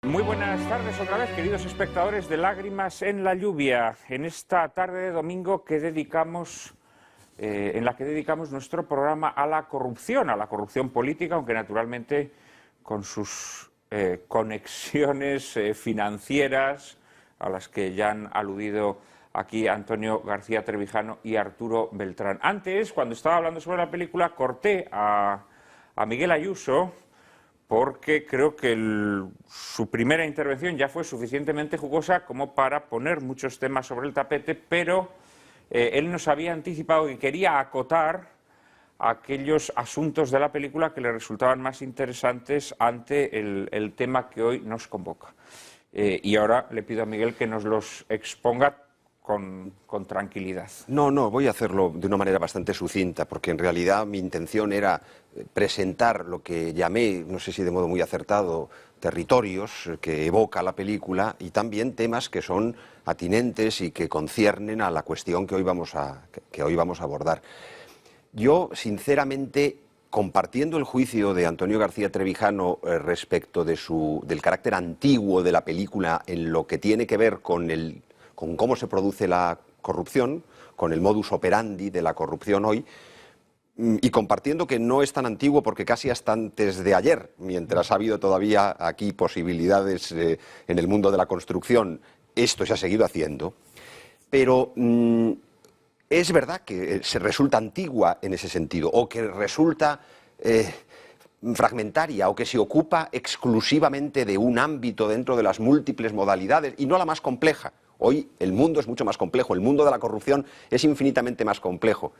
Muy buenas tardes otra vez, queridos espectadores de Lágrimas en la lluvia, en esta tarde de domingo que dedicamos, en la que dedicamos nuestro programa a la corrupción política, aunque naturalmente con sus conexiones financieras a las que ya han aludido aquí Antonio García Trevijano y Arturo Beltrán. Antes, cuando estaba hablando sobre la película, corté a Miguel Ayuso, porque creo que su primera intervención ya fue suficientemente jugosa como para poner muchos temas sobre el tapete, pero él nos había anticipado que quería acotar aquellos asuntos de la película que le resultaban más interesantes ante el tema que hoy nos convoca. Y ahora le pido a Miguel que nos los exponga con tranquilidad. No, voy a hacerlo de una manera bastante sucinta, porque en realidad mi intención era presentar lo que llamé, no sé si de modo muy acertado, territorios que evoca la película y también temas que son atinentes y que conciernen a la cuestión que hoy vamos a abordar. Yo, sinceramente, compartiendo el juicio de Antonio García Trevijano respecto del carácter antiguo de la película en lo que tiene que ver con cómo se produce la corrupción, con el modus operandi de la corrupción hoy, y compartiendo que no es tan antiguo porque casi hasta antes de ayer, mientras ha habido todavía aquí posibilidades en el mundo de la construcción, esto se ha seguido haciendo, pero es verdad que se resulta antigua en ese sentido, o que resulta fragmentaria, o que se ocupa exclusivamente de un ámbito dentro de las múltiples modalidades, y no la más compleja. Hoy el mundo es mucho más complejo, el mundo de la corrupción es infinitamente más complejo.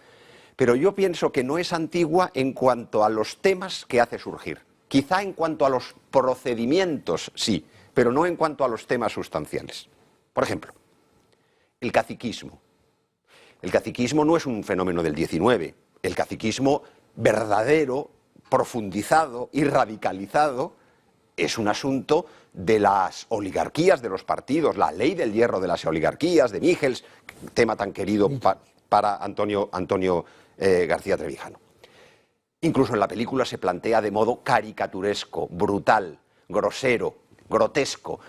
Pero yo pienso que no es antigua en cuanto a los temas que hace surgir. Quizá en cuanto a los procedimientos, sí, pero no en cuanto a los temas sustanciales. Por ejemplo, el caciquismo. El caciquismo no es un fenómeno del XIX. El caciquismo verdadero, profundizado y radicalizado es un asunto de las oligarquías de los partidos, la ley del hierro de las oligarquías, de Michels, tema tan querido para Antonio García Trevijano. Incluso en la película se plantea de modo caricaturesco, brutal, grosero, grotesco,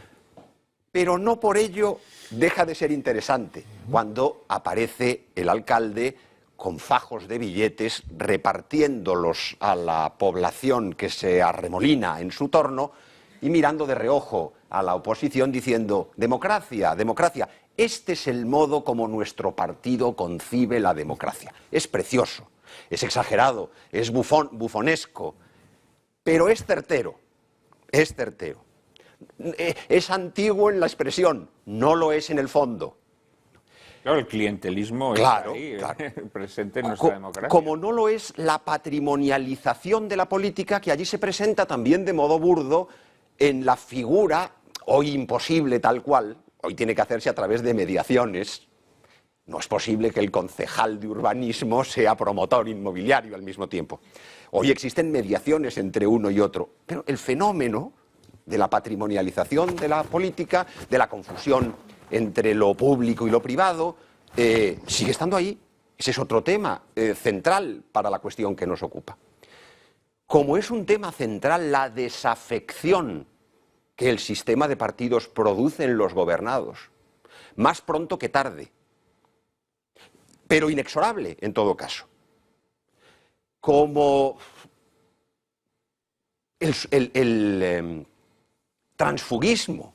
pero no por ello deja de ser interesante cuando aparece el alcalde con fajos de billetes repartiéndolos a la población que se arremolina en su torno y mirando de reojo a la oposición diciendo democracia, democracia. Este es el modo como nuestro partido concibe la democracia. Es precioso, es exagerado, es bufonesco, pero es certero, es certero. Es antiguo en la expresión, no lo es en el fondo. Claro, el clientelismo claro, está ahí, presente en nuestra democracia. Como no lo es la patrimonialización de la política, que allí se presenta también de modo burdo en la figura, hoy imposible tal cual, hoy tiene que hacerse a través de mediaciones. No es posible que el concejal de urbanismo sea promotor inmobiliario al mismo tiempo. Hoy existen mediaciones entre uno y otro, pero el fenómeno de la patrimonialización de la política, de la confusión entre lo público y lo privado, sigue estando ahí. Ese es otro tema central para la cuestión que nos ocupa. Como es un tema central la desafección que el sistema de partidos produce en los gobernados, más pronto que tarde, pero inexorable en todo caso. Como el transfugismo,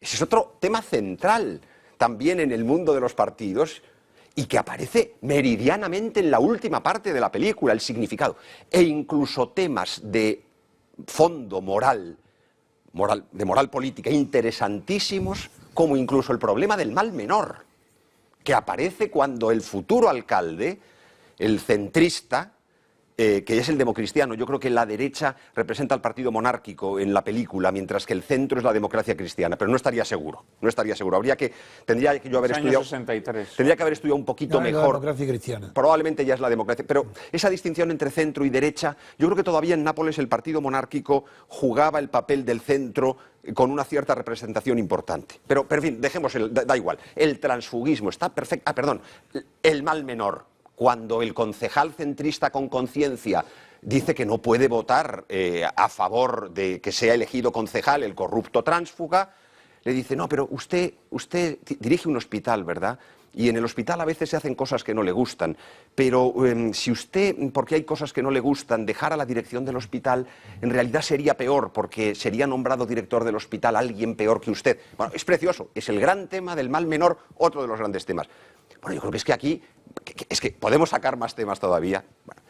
ese es otro tema central también en el mundo de los partidos y que aparece meridianamente en la última parte de la película, el significado, e incluso temas de fondo de moral política interesantísimos, como incluso el problema del mal menor, que aparece cuando el futuro alcalde, el centrista, que es el democristiano, yo creo que la derecha representa al partido monárquico en la película, mientras que el centro es la democracia cristiana, pero no estaría seguro, tendría que yo haber estudiado, 63. Tendría que haber estudiado un poquito mejor. La democracia cristiana. Probablemente ya es la democracia, pero esa distinción entre centro y derecha, yo creo que todavía en Nápoles el partido monárquico jugaba el papel del centro con una cierta representación importante. Pero en fin, dejemos da igual. El transfugismo está perfecto. El mal menor. cuando el concejal centrista con conciencia dice que no puede votar a favor de que sea elegido concejal el corrupto tránsfuga, le dice, no, pero usted dirige un hospital, ¿verdad? Y en el hospital a veces se hacen cosas que no le gustan, pero si usted, porque hay cosas que no le gustan, dejara la dirección del hospital, en realidad sería peor, porque sería nombrado director del hospital alguien peor que usted. Bueno, es precioso, es el gran tema del mal menor, otro de los grandes temas. Bueno, yo creo que es que aquí, es que podemos sacar más temas todavía. Bueno,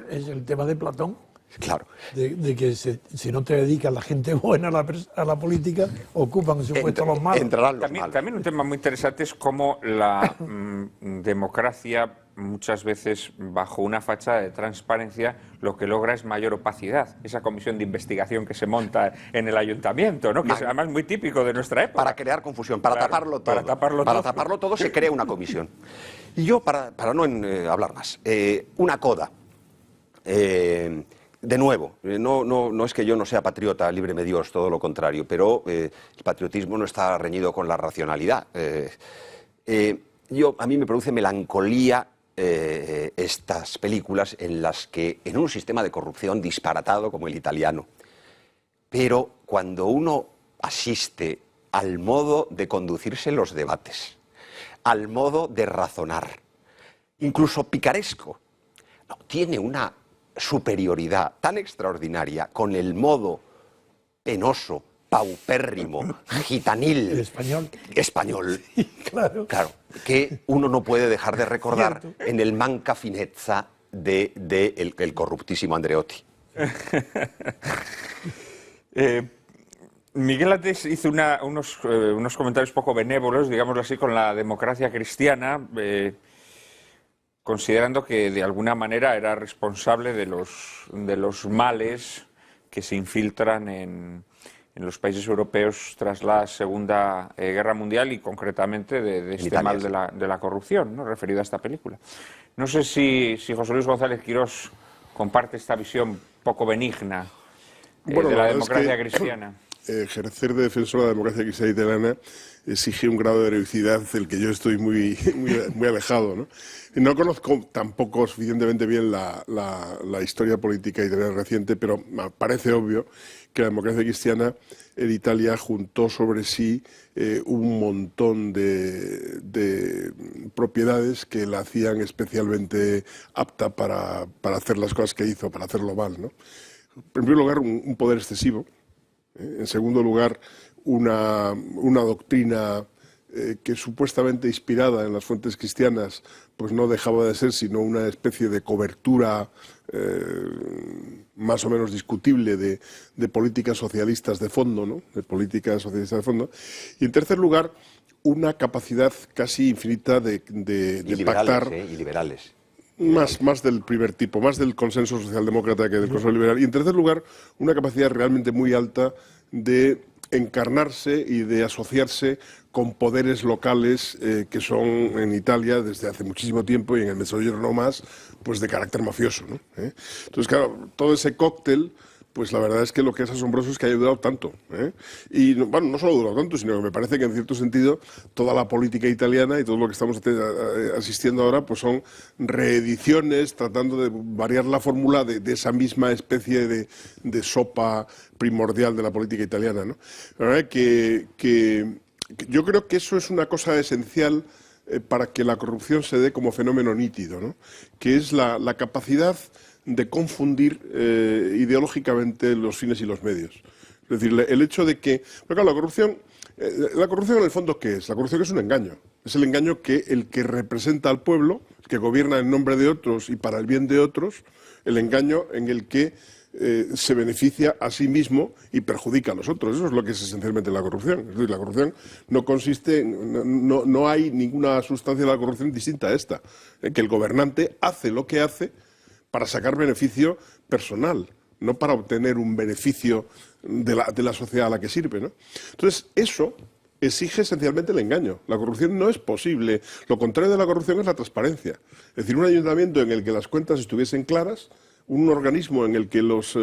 Es el tema de Platón. Claro. De que si no te dedicas la gente buena a la política, ocupan en su puesto los malos. Entrarán los malos. También un tema muy interesante es cómo la democracia, muchas veces bajo una fachada de transparencia, lo que logra es mayor opacidad. Esa comisión de investigación que se monta en el ayuntamiento, ¿no? Que es además muy típico de nuestra época. Para crear confusión, para taparlo todo. Para taparlo todo se crea una comisión. Y yo, para no hablar más, una coda. De nuevo, no es que yo no sea patriota, líbreme Dios, todo lo contrario, pero el patriotismo no está reñido con la racionalidad. A mí me produce melancolía estas películas en las que, en un sistema de corrupción disparatado como el italiano, pero cuando uno asiste al modo de conducirse los debates, al modo de razonar, incluso picaresco, tiene una superioridad tan extraordinaria con el modo penoso, paupérrimo, gitanil, español, Claro, que uno no puede dejar de recordar en el manca finezza de el corruptísimo Andreotti. Miguel antes hizo unos comentarios poco benévolos, digámoslo así, con la democracia cristiana, considerando que de alguna manera era responsable de los males que se infiltran en los países europeos tras la Segunda Guerra Mundial y concretamente de este Italia, mal de la corrupción, ¿no? Referido a esta película. No sé si José Luis González Quirós comparte esta visión poco benigna de la democracia cristiana. Ejercer de defensor de la democracia cristiana italiana exige un grado de heroicidad del que yo estoy muy alejado, ¿no? No conozco tampoco suficientemente bien la historia política italiana reciente, pero me parece obvio que la democracia cristiana en Italia juntó sobre sí un montón de propiedades que la hacían especialmente apta para hacer las cosas que hizo, para hacerlo mal, ¿no? En primer lugar, un poder excesivo. En segundo lugar, una doctrina que supuestamente inspirada en las fuentes cristianas, pues no dejaba de ser sino una especie de cobertura más o menos discutible de políticas socialistas de fondo, ¿no? De políticas socialistas de fondo. Y en tercer lugar, una capacidad casi infinita de pactar. Y liberales. Más del primer tipo, más del consenso socialdemócrata que del consenso liberal. Y en tercer lugar, una capacidad realmente muy alta de encarnarse y de asociarse con poderes locales que son en Italia desde hace muchísimo tiempo y en el Mezzogiorno no más, pues de carácter mafioso, ¿no? Entonces, claro, todo ese cóctel, pues la verdad es que lo que es asombroso es que haya durado tanto. Y bueno, no solo ha durado tanto, sino que me parece que en cierto sentido toda la política italiana y todo lo que estamos asistiendo ahora pues son reediciones tratando de variar la fórmula de esa misma especie de sopa primordial de la política italiana, ¿no? La verdad que yo creo que eso es una cosa esencial para que la corrupción se dé como fenómeno nítido, ¿no? Que es la capacidad de confundir ideológicamente los fines y los medios. Es decir, el hecho de que... Pero claro, la corrupción en el fondo, ¿qué es? La corrupción es un engaño. Es el engaño que el que representa al pueblo, que gobierna en nombre de otros y para el bien de otros, el engaño en el que se beneficia a sí mismo y perjudica a los otros. Eso es lo que es esencialmente la corrupción. Es decir, la corrupción no consiste, no hay ninguna sustancia de la corrupción distinta a esta. Que el gobernante hace lo que hace para sacar beneficio personal, no para obtener un beneficio de la sociedad a la que sirve, ¿no? Entonces, eso exige esencialmente el engaño. La corrupción no es posible. Lo contrario de la corrupción es la transparencia. Es decir, un ayuntamiento en el que las cuentas estuviesen claras, un organismo en el que los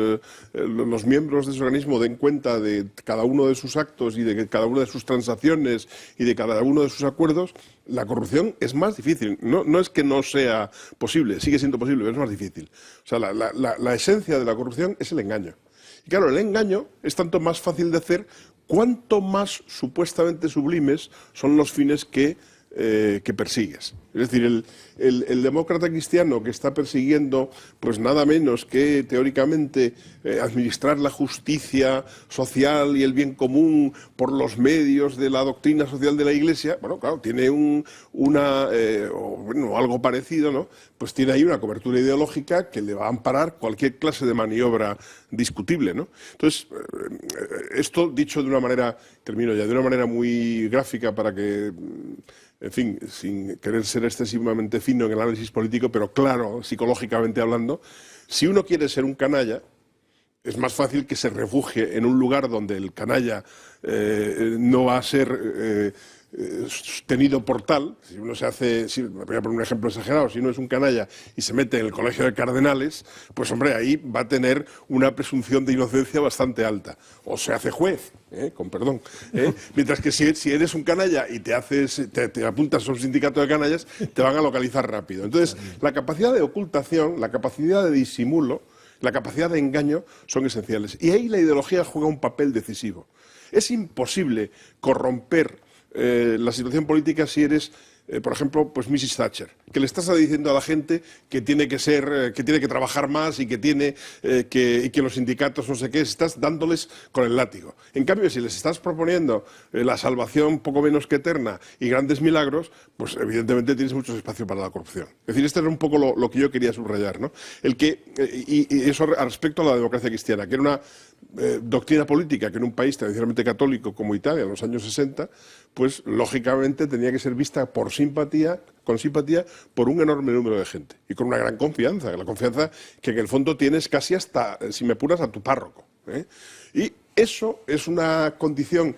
miembros de ese organismo den cuenta de cada uno de sus actos y de cada una de sus transacciones y de cada uno de sus acuerdos, la corrupción es más difícil. No es que no sea posible, sigue siendo posible, pero es más difícil. O sea, la esencia de la corrupción es el engaño. Y claro, el engaño es tanto más fácil de hacer cuanto más supuestamente sublimes son los fines que persigues. Es decir, el demócrata cristiano que está persiguiendo pues nada menos que teóricamente administrar la justicia social y el bien común por los medios de la doctrina social de la Iglesia, bueno, claro, tiene algo parecido, ¿no? Pues tiene ahí una cobertura ideológica que le va a amparar cualquier clase de maniobra discutible, ¿no? Entonces, esto dicho de una manera, termino ya, de una manera muy gráfica para que, en fin, sin querer ser excesivamente fino en el análisis político, pero claro, psicológicamente hablando, si uno quiere ser un canalla, es más fácil que se refugie en un lugar donde el canalla no va a ser tenido por tal. Si uno se hace, voy a poner un ejemplo exagerado, si uno es un canalla y se mete en el colegio de cardenales, pues hombre, ahí va a tener una presunción de inocencia bastante alta. O se hace juez, con perdón. Mientras que si eres un canalla y te apuntas a un sindicato de canallas, te van a localizar rápido. Entonces, la capacidad de ocultación, la capacidad de disimulo, la capacidad de engaño son esenciales. Y ahí la ideología juega un papel decisivo. Es imposible corromper la situación política si eres, por ejemplo, pues Mrs. Thatcher, que le estás diciendo a la gente que tiene que ser, que tiene que trabajar más y que tiene y que los sindicatos no sé qué, estás dándoles con el látigo. En cambio, si les estás proponiendo la salvación poco menos que eterna y grandes milagros, pues evidentemente tienes mucho espacio para la corrupción. Es decir, este era un poco lo que yo quería subrayar, ¿no? Y eso respecto a la democracia cristiana, que era una doctrina política que en un país tradicionalmente católico como Italia en los años 60, pues lógicamente tenía que ser vista con simpatía por un enorme número de gente y con una gran confianza, la confianza que en el fondo tienes casi hasta, si me apuras, a tu párroco. Y eso es una condición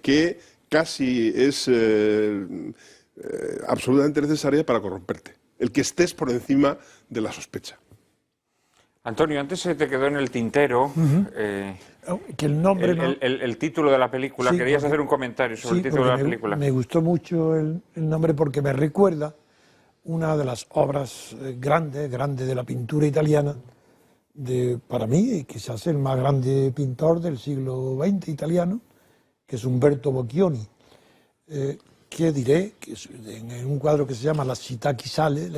que casi es absolutamente necesaria para corromperte, el que estés por encima de la sospecha. Antonio, antes se te quedó en el tintero que el nombre el título de la película. Sí, Querías hacer un comentario sobre el título de la película. Me gustó mucho el nombre porque me recuerda una de las obras grandes de la pintura italiana, para mí, quizás el más grande pintor del siglo XX italiano, que es Umberto Boccioni, que diré, que es en un cuadro que se llama La città che sale,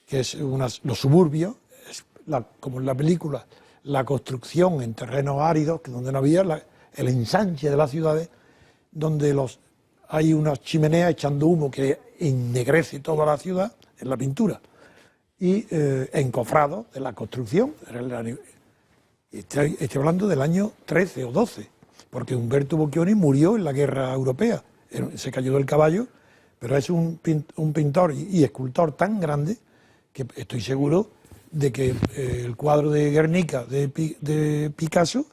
que es los suburbios, como en la película, la construcción en terrenos áridos, que donde no había el ensanche de las ciudades, donde hay unas chimeneas echando humo que ennegrece toda la ciudad en la pintura, y encofrado de la construcción. Estoy hablando del año 13 o 12, porque Umberto Boccioni murió en la guerra europea, se cayó del caballo, pero es un pintor y escultor tan grande que estoy seguro de que el cuadro de Guernica de Picasso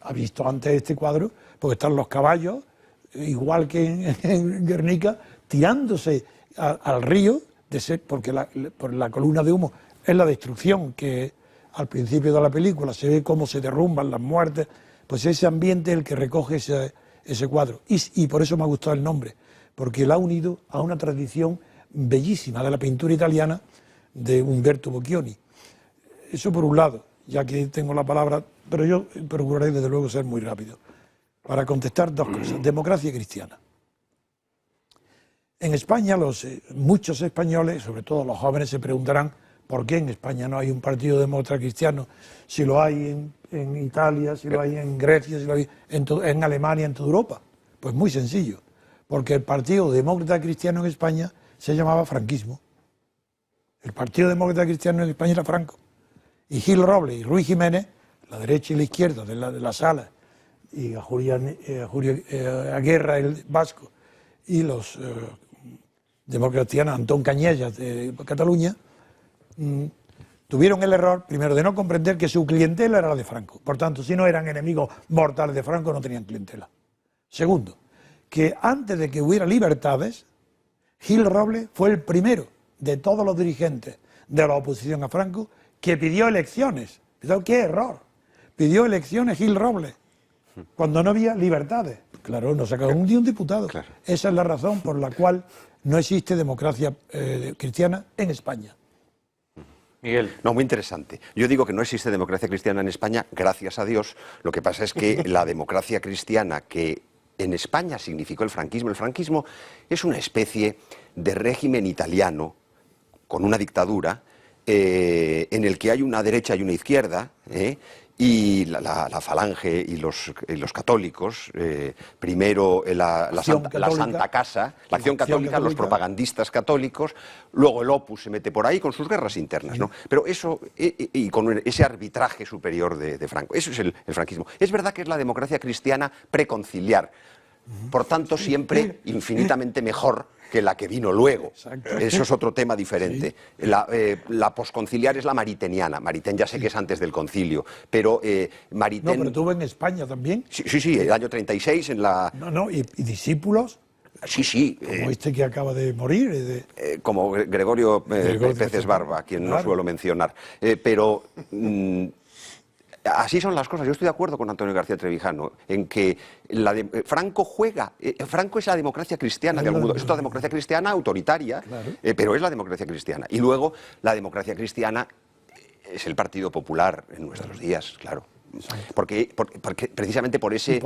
ha visto antes este cuadro, porque están los caballos, igual que en Guernica, tirándose al río, porque por la columna de humo es la destrucción que al principio de la película se ve cómo se derrumban las muertes, pues ese ambiente es el que recoge ese cuadro. Y por eso me ha gustado el nombre, porque lo ha unido a una tradición bellísima de la pintura italiana de Umberto Boccioni. Eso por un lado, ya que tengo la palabra, pero yo procuraré desde luego ser muy rápido. Para contestar dos cosas. Democracia cristiana. En España, muchos españoles, sobre todo los jóvenes, se preguntarán por qué en España no hay un partido demócrata cristiano, si lo hay en Italia, si lo hay en Grecia, si lo hay en Alemania, en toda Europa. Pues muy sencillo, porque el Partido Demócrata Cristiano en España se llamaba franquismo. El Partido Demócrata Cristiano en España era Franco. Y Gil Robles y Ruiz Jiménez, la derecha y la izquierda de la sala, y a Julio Aguerra, el vasco, y los demócratas cristianos, Antón Cañellas de Cataluña, tuvieron el error, primero, de no comprender que su clientela era la de Franco. Por tanto, si no eran enemigos mortales de Franco, no tenían clientela. Segundo, que antes de que hubiera libertades, Gil Robles fue el primero de todos los dirigentes de la oposición a Franco que pidió elecciones. ¡Qué error! Pidió elecciones Gil Robles, cuando no había libertades. Claro, no sacó un diputado. Claro. Esa es la razón por la cual no existe democracia cristiana en España. Miguel. No, muy interesante. Yo digo que no existe democracia cristiana en España, gracias a Dios. Lo que pasa es que la democracia cristiana que en España significó el franquismo es una especie de régimen italiano con una dictadura en el que hay una derecha y una izquierda, y la falange y los católicos, primero la Santa Casa, la Acción Católica, los propagandistas católicos, luego el Opus se mete por ahí con sus guerras internas, ¿no? Pero eso, y con ese arbitraje superior de Franco, eso es el franquismo. Es verdad que es la democracia cristiana preconciliar, por tanto siempre infinitamente mejor que la que vino luego. Exacto. Eso es otro tema diferente. Sí. La posconciliar es la mariteniana. Maritain ya sé que es antes del concilio, pero Maritain... No, pero tuvo en España también. Sí, el año 36 en la... No, y discípulos... Sí. Como este que acaba de morir. Como Gregorio Peces Barba, quien no suelo mencionar. Pero... así son las cosas. Yo estoy de acuerdo con Antonio García Trevijano en que Franco Franco es la democracia cristiana de algún modo. Es otra democracia cristiana autoritaria, claro. Pero es la democracia cristiana. Y luego la democracia cristiana es el Partido Popular en nuestros días, claro. Porque precisamente por ese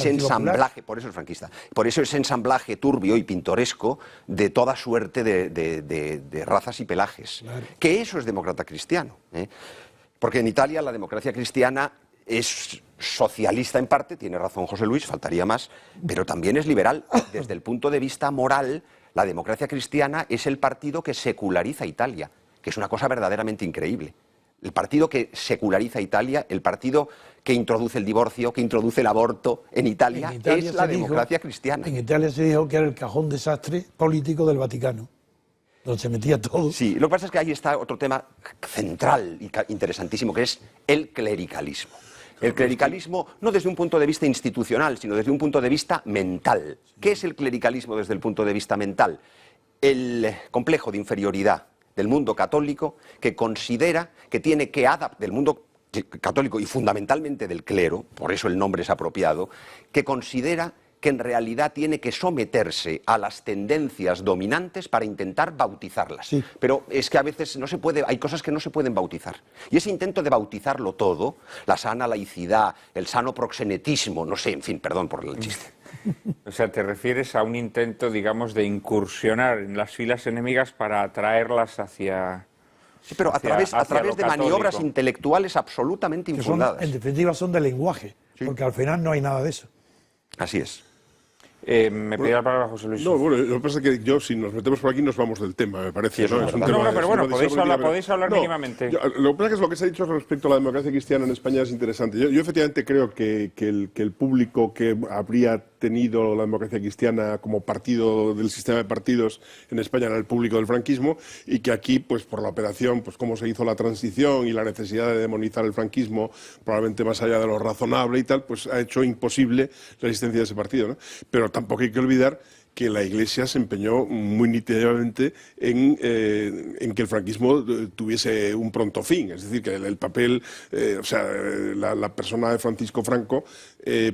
ensamblaje, por eso es franquista, por eso ese ensamblaje turbio y pintoresco de toda suerte de razas y pelajes, claro. Que eso es demócrata cristiano, Porque en Italia la democracia cristiana es socialista en parte, tiene razón José Luis, faltaría más, pero también es liberal. Desde el punto de vista moral, la democracia cristiana es el partido que seculariza Italia, que es una cosa verdaderamente increíble. El partido que seculariza Italia, el partido que introduce el divorcio, que introduce el aborto en Italia es la democracia cristiana. En Italia se dijo que era el cajón desastre político del Vaticano, donde se metía todo. Sí, lo que pasa es que ahí está otro tema central y interesantísimo, que es el clericalismo. El clericalismo no desde un punto de vista institucional, sino desde un punto de vista mental. ¿Qué es el clericalismo desde el punto de vista mental? El complejo de inferioridad del mundo católico, que considera que tiene que adaptar, del mundo católico y fundamentalmente del clero, por eso el nombre es apropiado, que considera que en realidad tiene que someterse a las tendencias dominantes para intentar bautizarlas. Sí. Pero es que a veces no se puede, hay cosas que no se pueden bautizar. Y ese intento de bautizarlo todo, la sana laicidad, el sano proxenetismo, no sé, en fin, perdón por el chiste. O sea, te refieres a un intento, digamos, de incursionar en las filas enemigas para atraerlas hacia... Sí, pero a través de maniobras intelectuales absolutamente infundadas. En definitiva son de lenguaje, sí. Porque al final no hay nada de eso. Así es. Me pedía la palabra José Luis. No, bueno, lo que pasa es que si nos metemos por aquí nos vamos del tema, me parece. Sí, ¿no? Pero bueno, podéis hablar mínimamente. Lo que pasa es que lo que se ha dicho respecto a la democracia cristiana en España es interesante. Yo efectivamente creo que el público que habría tenido la democracia cristiana como partido del sistema de partidos en España era el público del franquismo, y que aquí, pues por la operación, pues cómo se hizo la transición y la necesidad de demonizar el franquismo, probablemente más allá de lo razonable y tal, pues ha hecho imposible la existencia de ese partido, ¿no? Pero tampoco hay que olvidar que la Iglesia se empeñó muy nítidamente en que el franquismo tuviese un pronto fin. Es decir, que el papel, la persona de Francisco Franco,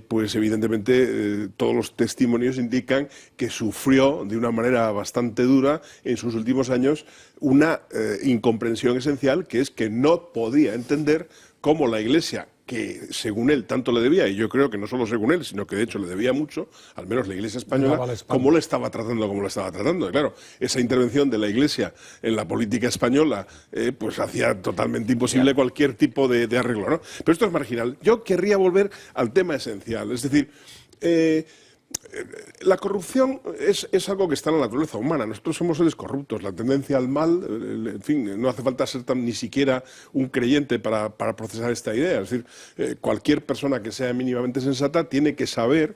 pues evidentemente todos los testimonios indican que sufrió de una manera bastante dura en sus últimos años una incomprensión esencial, que es que no podía entender cómo la Iglesia, que según él tanto le debía, y yo creo que no solo según él, sino que de hecho le debía mucho, al menos la Iglesia española, cómo le estaba tratando como lo estaba tratando. Y claro, esa intervención de la Iglesia en la política española pues hacía totalmente imposible cualquier tipo de arreglo, ¿no? Pero esto es marginal. Yo querría volver al tema esencial, es decir... la corrupción es algo que está en la naturaleza humana. Nosotros somos seres corruptos. La tendencia al mal, en fin, no hace falta ser ni siquiera un creyente para procesar esta idea. Es decir, cualquier persona que sea mínimamente sensata tiene que saber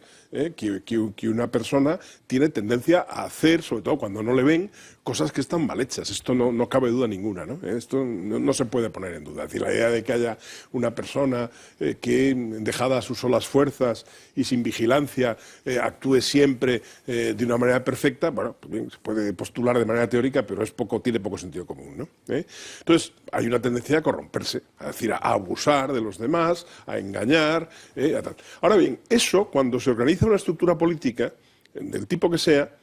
que una persona tiene tendencia a hacer, sobre todo cuando no le ven, cosas que están mal hechas. Esto no cabe duda ninguna, ¿no? Esto no se puede poner en duda. Es decir, la idea de que haya una persona que, dejada a sus solas fuerzas y sin vigilancia, actúe siempre de una manera perfecta, bueno, pues bien, se puede postular de manera teórica, pero tiene poco sentido común, ¿no? Entonces, hay una tendencia a corromperse, a decir, a abusar de los demás, a engañar, a tal. Ahora bien, eso, cuando se organiza una estructura política, del tipo que sea,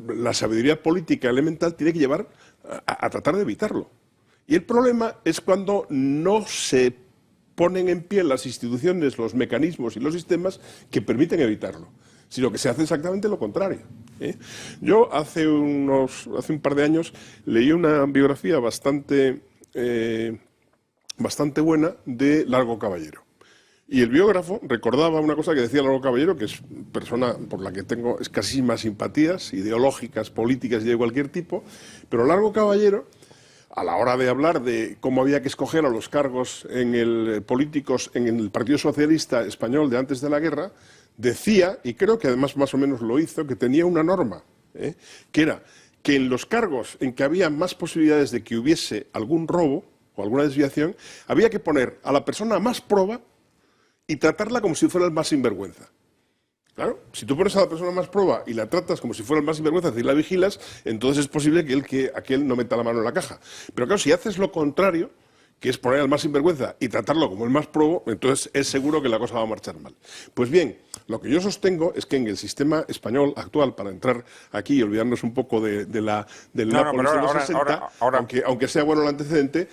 la sabiduría política elemental tiene que llevar a tratar de evitarlo. Y el problema es cuando no se ponen en pie las instituciones, los mecanismos y los sistemas que permiten evitarlo, sino que se hace exactamente lo contrario. Yo hace un par de años leí una biografía bastante buena de Largo Caballero. Y el biógrafo recordaba una cosa que decía Largo Caballero, que es persona por la que tengo escasísimas simpatías ideológicas, políticas y de cualquier tipo, pero Largo Caballero, a la hora de hablar de cómo había que escoger a los cargos políticos en el Partido Socialista Español de antes de la guerra, decía, y creo que además más o menos lo hizo, que tenía una norma, que era que en los cargos en que había más posibilidades de que hubiese algún robo o alguna desviación, había que poner a la persona más proba y tratarla como si fuera el más sinvergüenza. Claro, si tú pones a la persona más proba y la tratas como si fuera el más sinvergüenza y la vigilas, entonces es posible que aquel no meta la mano en la caja. Pero claro, si haces lo contrario, que es poner al más sinvergüenza y tratarlo como el más probo, entonces es seguro que la cosa va a marchar mal. Pues bien, lo que yo sostengo es que en el sistema español actual, para entrar aquí y olvidarnos un poco del Nápoles de los 60, aunque sea bueno el antecedente,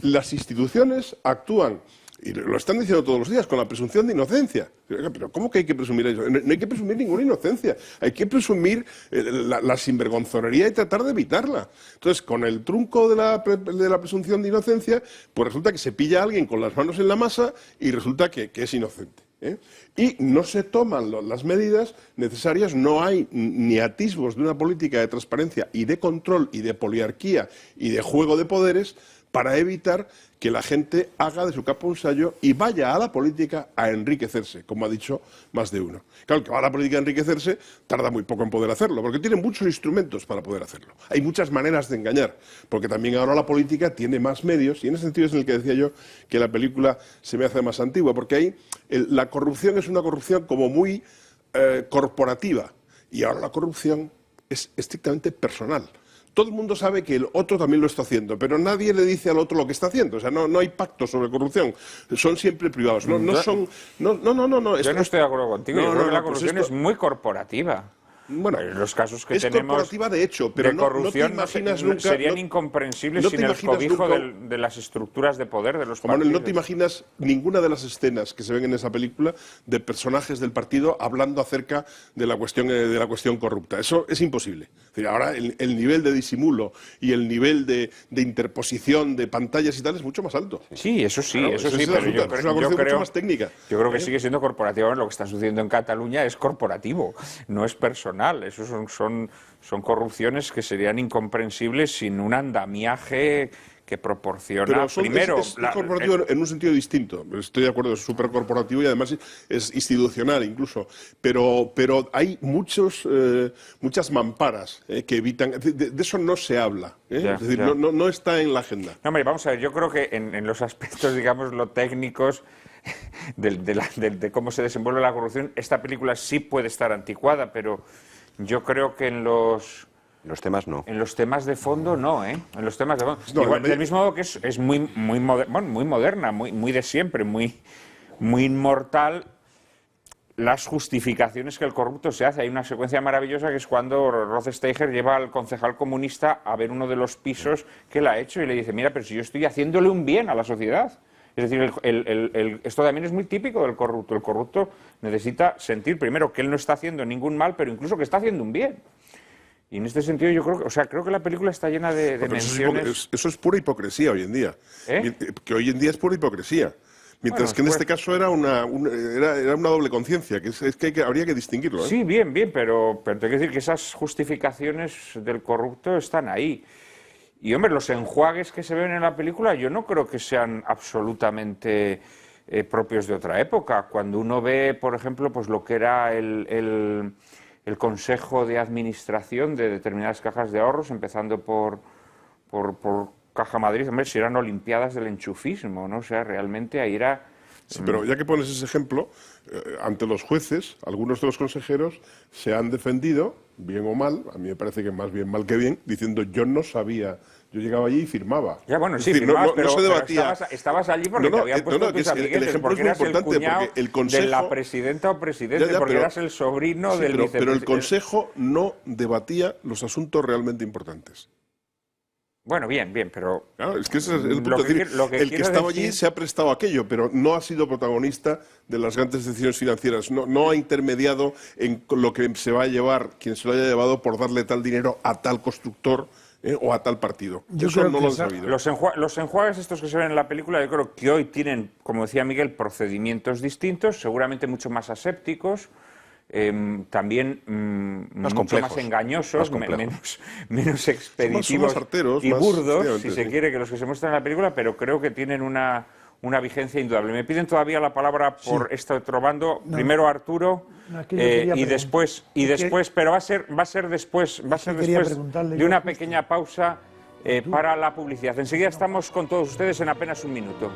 las instituciones actúan, y lo están diciendo todos los días, con la presunción de inocencia. Pero ¿cómo que hay que presumir eso? No hay que presumir ninguna inocencia. Hay que presumir la sinvergonzonería y tratar de evitarla. Entonces, con el trunco de la presunción de inocencia, pues resulta que se pilla a alguien con las manos en la masa y resulta que es inocente. Y no se toman las medidas necesarias, no hay ni atisbos de una política de transparencia y de control y de poliarquía y de juego de poderes para evitar que la gente haga de su capa un sayo y vaya a la política a enriquecerse, como ha dicho más de uno. Claro, el que va a la política a enriquecerse tarda muy poco en poder hacerlo, porque tiene muchos instrumentos para poder hacerlo. Hay muchas maneras de engañar, porque también ahora la política tiene más medios, y en ese sentido es en el que decía yo que la película se me hace más antigua, porque ahí la corrupción es una corrupción como muy corporativa, y ahora la corrupción es estrictamente personal. Todo el mundo sabe que el otro también lo está haciendo, pero nadie le dice al otro lo que está haciendo. O sea, no hay pactos sobre corrupción. Son siempre privados. No. Yo no estoy de acuerdo contigo. Yo creo que la corrupción es muy corporativa. Bueno, los casos que es tenemos corporativa de hecho, pero de corrupción no te imaginas nunca, serían incomprensibles sin el cobijo de las estructuras de poder de los partidos. No te imaginas ninguna de las escenas que se ven en esa película de personajes del partido hablando acerca de la cuestión corrupta. Eso es imposible. Es decir, ahora el nivel de disimulo y el nivel de interposición de pantallas y tal es mucho más alto. Sí, eso sí, claro, eso sí, pero yo creo mucho más técnica. Yo creo que sigue siendo corporativo. Lo que está sucediendo en Cataluña es corporativo, no es personal. Eso son corrupciones que serían incomprensibles sin un andamiaje que proporciona. Pero primero es corporativo en un sentido distinto. Estoy de acuerdo, es súper corporativo y además es institucional incluso. Pero hay muchas mamparas que evitan. De eso no se habla. Es decir, no está en la agenda. No, hombre, vamos a ver, yo creo que en los aspectos, digamos, lo técnicos de cómo se desenvuelve la corrupción, esta película sí puede estar anticuada, pero yo creo que en los temas no. En los temas de fondo no, ¿eh? En los temas de fondo. No, igual, del mismo modo que es muy moderna, muy de siempre, muy inmortal, las justificaciones que el corrupto se hace. Hay una secuencia maravillosa que es cuando Rothsteiger lleva al concejal comunista a ver uno de los pisos que él ha hecho y le dice, mira, pero si yo estoy haciéndole un bien a la sociedad. Es decir, esto también es muy típico del corrupto. El corrupto necesita sentir primero que él no está haciendo ningún mal, pero incluso que está haciendo un bien. Y en este sentido yo creo que la película está llena de menciones. Eso es pura hipocresía hoy en día. Que hoy en día es pura hipocresía. Mientras que en este caso era una doble conciencia, que habría que distinguirlo. Sí, bien, pero tengo que decir que esas justificaciones del corrupto están ahí. Y, hombre, los enjuagues que se ven en la película yo no creo que sean absolutamente propios de otra época. Cuando uno ve, por ejemplo, pues lo que era el Consejo de Administración de determinadas cajas de ahorros, empezando por Caja Madrid, hombre, si eran olimpiadas del enchufismo, ¿no? O sea, realmente ahí era Sí, pero ya que pones ese ejemplo, ante los jueces, algunos de los consejeros se han defendido, bien o mal, a mí me parece que más bien mal que bien, diciendo yo no sabía, yo llegaba allí y firmaba. Ya, bueno, Es sí, decir, firmabas, no se debatía. pero estabas allí porque te habían puesto tus amiguetes, el ejemplo porque es muy eras el importante, cuñado porque el de Consejo, la presidenta o presidente, porque eras el sobrino del pero vicepresidente. el Consejo no debatía los asuntos realmente importantes. Bueno, bien, pero... Claro, es que ese es el punto. El que estaba allí se ha prestado a aquello, pero no ha sido protagonista de las grandes decisiones financieras. No ha intermediado en lo que se va a llevar, quien se lo haya llevado por darle tal dinero a tal constructor o a tal partido. Eso no lo han sabido. Los enjuagues estos que se ven en la película, yo creo que hoy tienen, como decía Miguel, procedimientos distintos, seguramente mucho más asépticos, también mucho más engañosos, menos expeditivos más arteros, y burdos, si se quiere, que los que se muestran en la película, pero creo que tienen una vigencia indudable. Me piden todavía la palabra por este otro bando. No. Primero Arturo y después, pero va a ser después de una pequeña pausa para la publicidad. Enseguida estamos con todos ustedes en apenas un minuto.